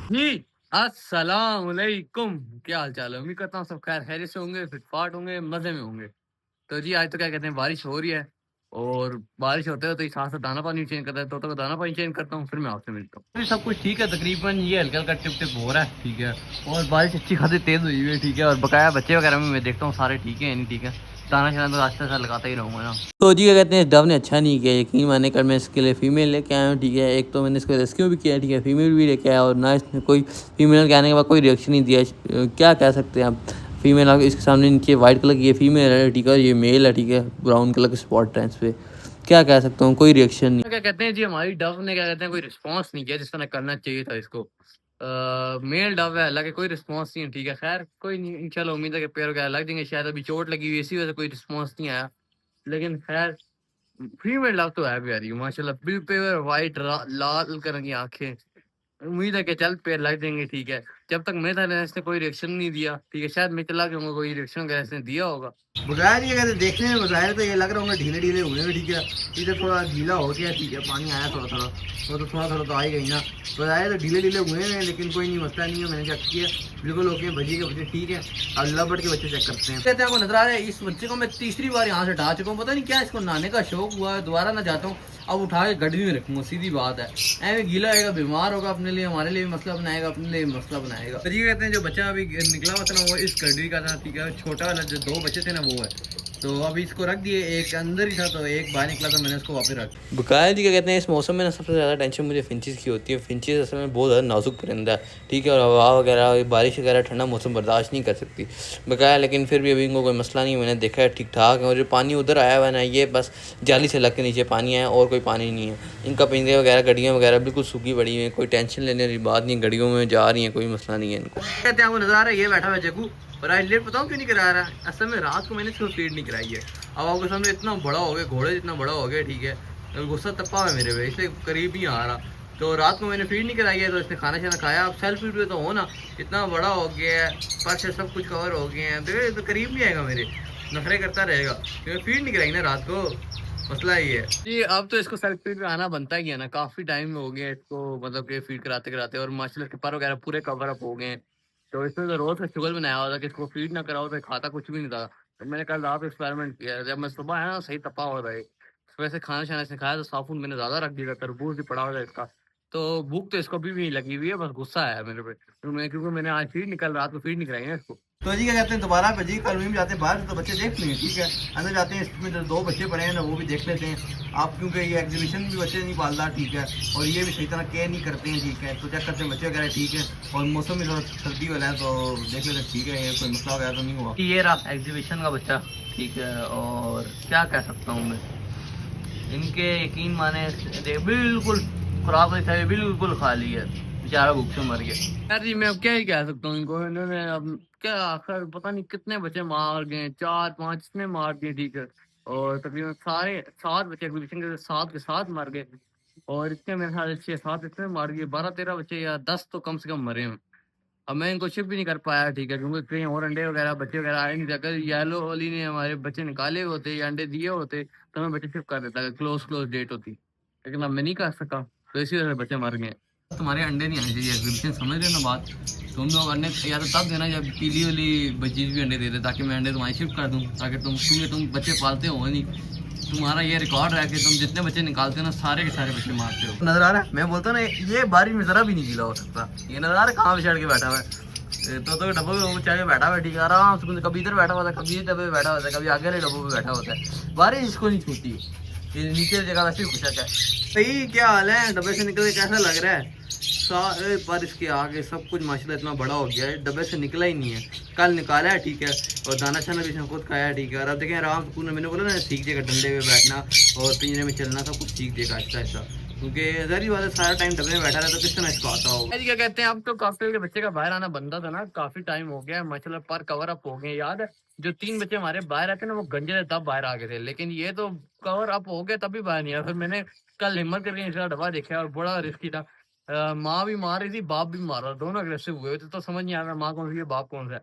जी, अस्सलाम वालेकुम। क्या हाल चाल है? उम्मीद करता हूँ सब खैर खैरियत से होंगे, फिट-फाट होंगे, मज़े में होंगे। तो जी, आज तो क्या कहते हैं बारिश हो रही है और बारिश होते-होते ही साथ-साथ दाना पानी चेंज करता है, तोता का दाना पानी चेंज करता हूँ, फिर मैं आपसे मिलता हूँ। जी, सब कुछ ठीक है तकरीबन ये हल्का-हल्का टिप-टिप हो रहा है, ठीक है? और बारिश अच्छी खासी तेज़ हुई हुई है, ठीक है? और बकाया बच्चे वगैरह में मैं देखता हूँ सारे ठीक हैं या नहीं ठीक है। दाना-शाना तो आस्ता-आस्ता लगाता ही रहूँगा ना। तो जी क्या कहते हैं, डव ने अच्छा नहीं किया, यकीन मानिए। कल मैं इसके लिए फ़ीमेल लेके आया हूँ, ठीक है? एक तो मैंने इसको रेस्क्यू भी किया, ठीक है? फ़ीमेल भी लेके आया और ना इसने कोई फ़ीमेल के आने के बाद कोई रिएक्शन नहीं दिया। क्या कह सकते हैं आप? फ़ीमेल आप इसके सामने नीचे वाइट कलर की ये फ़ीमेल है, ठीक है? ये मेल है, ठीक है? ब्राउन कलर के स्पॉट हैं इस पे। क्या कह सकता हूँ, कोई रिएक्शन नहीं। क्या कहते हैं जी, हमारी डव ने क्या कहते हैं कोई रिस्पॉन्स नहीं किया जिस तरह करना चाहिए था इसको। मेल डव है, हालाँकि कोई रिस्पॉन्स नहीं है, ठीक है? ख़ैर कोई नहीं, इंशाल्लाह उम्मीद है कि पैर वगैरह लग जाएँगे, शायद अभी चोट लगी हुई है, इसी वजह से कोई रिस्पॉन्स नहीं आया। लेकिन ख़ैर फीमेल डव तो है प्यारी माशाल्लाह, बिल पे व्हाइट लाल कलर की आँखें। उम्मीद है कि जल्द पेड़ लग जाएँगे, ठीक है। जब तक मैं था ना इसने कोई रिएक्शन नहीं दिया, ठीक है। शायद मैं चला गया कोई रिएक्शन वगैरह इसने दिया होगा। बगैर ये कहते देखने में बज़ाहिर तो ये लग रहा होंगे ढीले-ढीले हुए हैं, ठीक है। इधर थोड़ा गीला हो गया, ठीक है, पानी आया थोड़ा-थोड़ा, वो तो थोड़ा-थोड़ा तो आ ही गई ना। बज़ाहिर तो ढीले-ढीले हुए हैं, लेकिन कोई नहीं, मसला नहीं है, मैंने चेक किया, बिल्कुल ओके, भजी के बच्चे ठीक है। अब लवबर्ड के बच्चे चेक करते हैं। कहते हैं आपको नज़र आ रहा है, इस बच्चे को मैं तीसरी बार यहाँ से हटा चुका हूँ, पता नहीं क्या इसको नहाने का शौक हुआ है, दोबारा ना जाता हूँ, अब उठा के गड्डी में रखूँगा, सीधी बात है। ऐਵੇਂ गीला आएगा, बीमार होगा, अपने लिए हमारे लिए भी मसला बनाएगा, अपने लिए भी मसला बनाएगा। तो ये कहते हैं जो बच्चा अभी निकला हुआ था ना, वो इस गड्डी का था, ठीक है। छोटा वाला जो 2 बच्चे थे ना, वो है। तो अभी इसको रख दिए, एक अंदर ही था तो एक बाहर निकला, तो मैंने उसको वापस रख दिया। बकाया जी क्या कहते हैं, इस मौसम में ना सबसे ज़्यादा टेंशन मुझे फिंचेस की होती है। फिंचेस असल में बहुत ज़्यादा नाजुक परिंदा है, ठीक है। और हवा वगैरह, बारिश वगैरह, ठंडा मौसम बर्दाश्त नहीं कर सकती बकाया। लेकिन फिर भी अभी इनको कोई मसला नहीं है, मैंने देखा है ठीक ठाक है। और जो पानी उधर आया हुआ है ना, ये बस जाली से लग के नीचे पानी आया और कोई पानी नहीं है। इनका पिंजरे वगैरह, गड्डियाँ वगैरह बिल्कुल सूखी पड़ी हुई हैं, कोई टेंशन लेने वाली बात नहीं, गड्डियों में जा रही हैं, कोई मसला नहीं है इनको। कहते हैं आपको नज़र आ रहा है, ये बैठा हुआ है जग्गू। और आज लेट बताऊँ क्यों नहीं करा रहा है? असल में रात को मैंने इसको फीड नहीं कराई है। अब आपके सामने इतना बड़ा हो गया, घोड़े जितना बड़ा हो गया, ठीक है। और गुस्सा तप्पा है मेरे पे, इसलिए करीब नहीं आ रहा। तो रात को मैंने फीड नहीं कराई है, तो इसने खाना शाना खाया। अब सेल्फ फीड पे तो हो ना, इतना बड़ा हो गया है, पर से सब कुछ कवर हो गए हैं, तो ये तो करीब नहीं आएगा मेरे, नखरे करता रहेगा क्योंकि फीड नहीं कराई ना रात को। मसला ये है जी। अब तो इसको सेल्फ फीड पे आना बनता ही है ना, काफी टाइम हो गया इसको, मतलब कि फीड कराते कराते, और माशाल्लाह के पर वगैरह पूरे कवर अप हो गए हैं। तो इसमें तो रोज का शुगर बनाया हुआ था कि इसको फीड ना कराओ तो खाता कुछ भी नहीं था। तो मैंने कल रात एक्सपेरिमेंट किया, जब मैं सुबह आया ना सही तपा हो रहा है। सुबह से खाना शाना इसने खाया तो साबुन मैंने ज्यादा रख दिया था, तरबूज भी पड़ा हुआ था इसका। तो भूख तो इसको अभी भी नहीं लगी हुई है, बस गुस्सा है मेरे पे, क्योंकि मैंने आज फीड निकल रात को फीड नहीं कराई है इसको। तो जी क्या कहते हैं, दोबारा पे जी कल भी जाते हैं बाहर, तो बच्चे देख लेंगे, ठीक है। अंदर जाते हैं, इसमें जो 2 बच्चे पड़े हैं ना, वो भी देख लेते हैं आप, क्योंकि ये एग्जीबिशन भी बच्चे नहीं पालता, ठीक है। और ये भी सही तरह केयर नहीं करते हैं, ठीक है। तो चेक करते हैं बच्चे वगैरह ठीक है। और मौसम भी थोड़ा सर्दी वाला है, तो देख लेते हैं, ठीक है, ये कोई मसला वगैरह तो नहीं हुआ। ये रहा एग्जीबिशन का बच्चा, ठीक है। और क्या कह सकता हूँ मैं, इनके यकीन माने बिल्कुल खुराक नहीं, बिल्कुल खाली है, बेचारा भूख से मर गया। यार जी मैं अब क्या ही कह सकता हूँ इनको, इन्होंने अब क्या आखिर पता नहीं कितने बच्चे मार गए, 4-5 इतने मार दिए, ठीक है। और तकरीबन सारे 7 बच्चे एग्जीबिशन के 7 के 7 मर गए। और इतने मेरे ख्याल से 6-7 इतने मार दिए, 12-13 बच्चे या 10 तो कम से कम मरे हैं। अब मैं इनको शिफ्ट भी नहीं कर पाया, ठीक है, क्योंकि कहीं और अंडे वगैरह बच्चे वगैरह आए नहीं थे। अगर येलो होली ने हमारे बच्चे निकाले होते या अंडे दिए होते तो मैं बच्चे शिफ्ट कर देता, क्लोज डेट होती। लेकिन अब मैं नहीं कर सका, तो इसी वजह से बच्चे मर गए। तुम्हारे अंडे नहीं आने चाहिए एग्जीबिशन, समझ रहे हो ना बात। तुम लोग अंडे या तो तब देना जब पीली वाली बजीज भी अंडे दे दे, ताकि मैं अंडे तुम्हारे शिफ्ट कर दूँ, ताकि तुम, क्योंकि तुम बच्चे पालते हो नहीं। तुम्हारा ये रिकॉर्ड है कि तुम जितने बच्चे निकालते हो ना, सारे के सारे बच्चे मारते हो। नजर आ रहा है, मैं बोलता हूँ ना, ये बारिश में जरा भी नहीं गीला हो सकता। ये नजर आ रहा है कहाँ पे चढ़ के बैठा हुआ है, तो डब्बों में चढ़ के बैठा हुआ है, ठीक है, आराम से। कभी इधर बैठा हुआ था, कभी इस डब्बे में बैठा होता है, कभी आगे वाले डब्बों में बैठा होता है। बारिश इसको नहीं छूती, ये नीचे जगह वैसे ही खुशक है। सही, क्या हाल है? डब्बे से निकल के कैसा लग रहा है? सारे पर इसके आगे सब कुछ माशाल्लाह इतना बड़ा हो गया है, डब्बे से निकला ही नहीं है। कल निकाला है, ठीक है। और दाना शाना भी इसने खुद खाया है, ठीक है। और अब देखें आराम से पूरा, मैंने बोला ना सीख जाएगा डंडे पे बैठना और पिंजरे में चलना, सब कुछ सीख जाएगा आहिस्ता आहिस्ता। क्योंकि जहरी बात है, सारा टाइम डब्बे में बैठा रहा तो किस तरह इसको आता होगा। क्या कहते हैं, अब तो काफी के बच्चे का बाहर आना बनता था ना, काफी टाइम हो गया माशाल्लाह, पर कवर अप हो गए। याद है जो 3 बच्चे हमारे बाहर आते ना, वो गंजे थे तब बाहर आ गए थे, लेकिन ये तो कवर अप हो गए तभी बाहर नहीं आया। फिर मैंने कल हिम्मत करके इसका डब्बा देखा और बड़ा रिस्की था। माँ भी मार रही थी, बाप भी मार रहा था, दोनों अग्रेसिव हुए थे। तो समझ नहीं आ रहा माँ कौन सी है, बाप कौन सा है।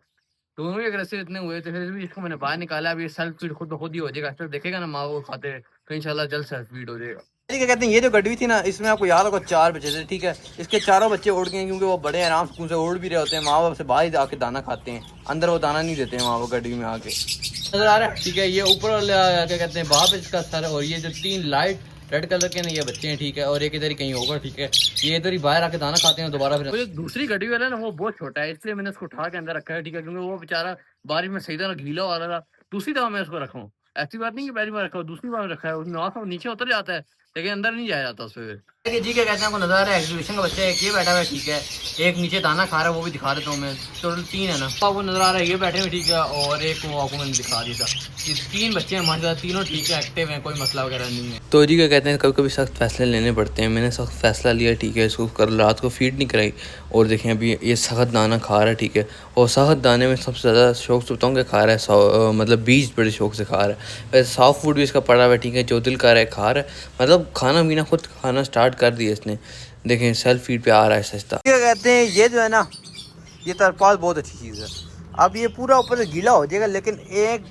दोनों ही अग्रेसिव इतने हुए थे, फिर भी इसको मैंने बाहर निकाला। अभी सेल्फ फीड खुद ब खुद ही हो जाएगा, अच्छा देखेगा ना माँ को खाते, तो इंशाल्लाह जल्द सेल्फ फीड हो जाएगा। ठीक है, कहते हैं ये जो गड्डी थी ना, इसमें आपको याद होगा 4 बच्चे थे, ठीक है। इसके चारों बच्चे उड़ गए क्योंकि वो बड़े आराम सुकून से उड़ भी रहे होते हैं, माँ बाप से बाहर आके दाना खाते हैं, अंदर वो दाना नहीं देते हैं वहाँ वो गड्डी में आके। नजर आ रहा है, ठीक है। ये ऊपर वाला क्या कहते हैं बाप इसका सर, और ये जो 3 लाइट रेड कलर के ना ये बच्चे हैं, ठीक है। और एक इधर ही कहीं होगा, ठीक है। ये इधर ही बाहर आके दाना खाते हैं दोबारा फिर। तो दूसरी गड्डी वाला ना वो बहुत छोटा है, इसलिए मैंने उसको उठा के अंदर रखा है, ठीक है, क्योंकि वो बेचारा बारिश में सही तरह गीला हो रहा था। दूसरी दफा मैं उसको रखा हूँ, ऐसी बात नहीं कि पहली बार रखा हूँ, दूसरी बार रखा है। उसमें नीचे उतर जाता है लेकिन अंदर नहीं जाया जाता उसमें। देखिए जी, क्या कहते हैं, आपको नजर आ रहा है एग्जीबिशन का बच्चा एक ये बैठा हुआ है, ठीक है। एक नीचे दाना खा रहा है, वो भी दिखा देता हूँ मैं। टोटल 3 है ना, आपको नजर आ रहा है ये बैठे हुए, ठीक है। और एक वो आपको मैंने दिखा दिया था। ये 3 बच्चे हैं माशाल्लाह, तीनों ठीक है, एक्टिव हैं, कोई मसला वगैरह नहीं है। तो जी क्या कहते हैं, कभी कभी सख्त फैसले लेने पड़ते हैं। मैंने सख्त फैसला लिया, ठीक है। इसको कल रात को फीड नहीं कराई, और देखें अभी ये सख्त दाना खा रहा है, ठीक है। और सख्त दाने में सबसे ज़्यादा शौक से बताऊँ खा रहा है, मतलब बीज बड़े शौक से खा रहा है। वैसे सॉफ्ट फूड भी इसका पड़ा हुआ है, ठीक है। जो दिल कर रहा है खा रहा है, मतलब खाना पीना खुद खाना स्टार्ट कर दिया इसने। देखें सेल्फ फीड पे आ रहा है सस्ता। क्या कहते हैं, ये जो है ना, ये तरपाल बहुत अच्छी चीज़ है। अब ये पूरा ऊपर से गीला हो जाएगा लेकिन एक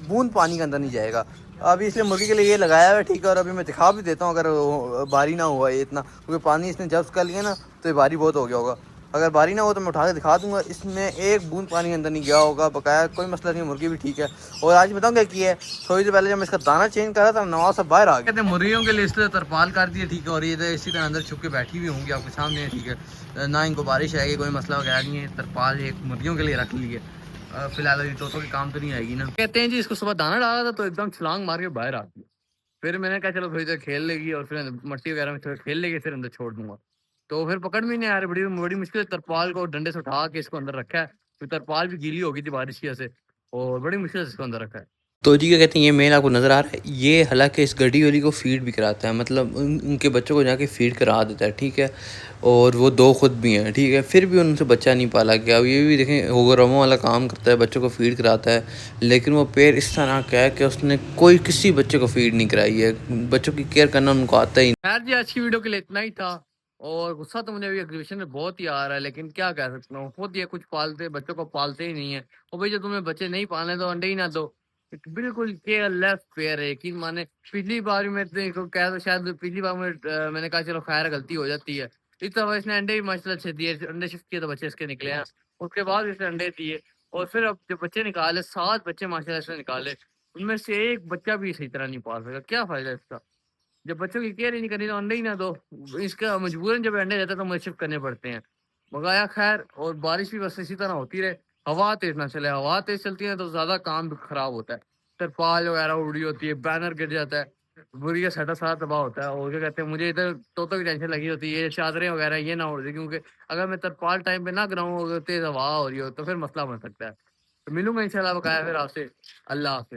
बूंद पानी के अंदर नहीं जाएगा। अभी इसलिए मुर्गी के लिए ये लगाया हुआ है, ठीक है। और अभी मैं दिखा भी देता हूँ, अगर भारी ना हुआ ये इतना, क्योंकि पानी इसने जब कर लिया ना तो ये भारी बहुत हो गया होगा। अगर भारी ना हो तो मैं उठा के दिखा दूंगा, इसमें एक बूंद पानी अंदर नहीं गया होगा, बकाया कोई मसला नहीं, मुर्गी भी ठीक है। और आज बताऊँ क्या किया है, थोड़ी देर पहले जब मैं इसका दाना चेंज कर रहा था, नवाज साहब बाहर आ गया। कहते हैं मुर्गियों के लिए इसलिए तरपाल कर दिए, ठीक है। और ये इसी तरह अंदर छुप के बैठी हुई होंगी आपके सामने, ठीक है। ना इनको बारिश आएगी, कोई मसला वगैरह नहीं है। तरपाल एक मुर्गियों के लिए रख ली है फिलहाल, अभी तोतों के काम तो नहीं आएगी ना। कहते हैं जी, इसको सुबह दाना डाला था तो एकदम छलांग मार के बाहर आ गई। फिर मैंने कहा चलो थोड़ी देर खेल लेगी और फिर मट्टी वगैरह में थोड़ा खेल लेगी, फिर अंदर छोड़ दूंगा। तो फिर पकड़ में नहीं आ रही, बड़ी बड़ी मुश्किल से तरपाल को डंडे से उठा के इसको अंदर रखा है। फिर तरपाल भी गीली हो गई थी बारिश की वजह से, और बड़ी मुश्किल से इसको अंदर रखा है। तो जी क्या कहते हैं, ये मेल आपको नज़र आ रहा है, ये हालांकि इस गड्डी वाली को फीड भी कराता है, मतलब उनके बच्चों को जाके फीड करा देता है, ठीक है। और वो 2 खुद भी हैं, ठीक है। फिर भी उनसे बच्चा नहीं पाला गया। अब ये भी देखें होगरमो वाला काम करता है, बच्चों को फीड कराता है, लेकिन वो पेड़ इस तरह का है कि उसने कोई किसी बच्चे को फीड नहीं कराई है। बच्चों की केयर करना उनको आता ही नहीं। खैर जी, आज की वीडियो के लिए इतना ही था। और गुस्सा तो मुझे अभी एग्जीबिशन में बहुत ही आ रहा है, लेकिन क्या कह सकता हूँ, खुद ये कुछ पालते बच्चों को पालते ही नहीं है। और भाई, जो तुम्हें बच्चे नहीं पालने तो अंडे ही ना दो। बिल्कुल केयरलेस पेयर है, यकीन माने। पिछली बार में कह तो शायद पिछली बार में मैंने कहा चलो खैर गलती हो जाती है। इस दफा इसने अंडे भी माशाल्लाह अच्छे दिए, अंडे शिफ्ट किए तो बच्चे इसके निकले हैं। उसके बाद इसने अंडे दिए, और फिर अब जो बच्चे निकाले 7 बच्चे माशाल्लाह इसने निकाले, उनमें से एक बच्चा भी सही तरह नहीं पाल सका। क्या फायदा इसका, जब बच्चों की केयर ही नहीं करनी तो अंडे ही ना दो। इसका मजबूरन जब अंडे देते हैं तो मुझे शिफ्ट करने पड़ते हैं। मंगाया खैर, और बारिश भी बस इसी तरह होती रहे, हवा तेज ना चले। हवा तेज चलती है तो ज्यादा काम भी खराब होता है, तरपाल वगैरह उड़ी होती है, बैनर गिर जाता है, बुरी का सेटअप सारा तबाह होता है। और क्या कहते हैं, मुझे इधर तोतों की टेंशन लगी होती है, ये चादरें वगैरह ये ना उड़ जाए, क्योंकि अगर मैं तरपाल टाइम पे ना गिराऊँ, अगर तेज हवा हो रही हो तो फिर मसला बन सकता है। तो मिलूंगा इंशाल्लाह बकाया फिर आपसे। अल्लाह हाफिज।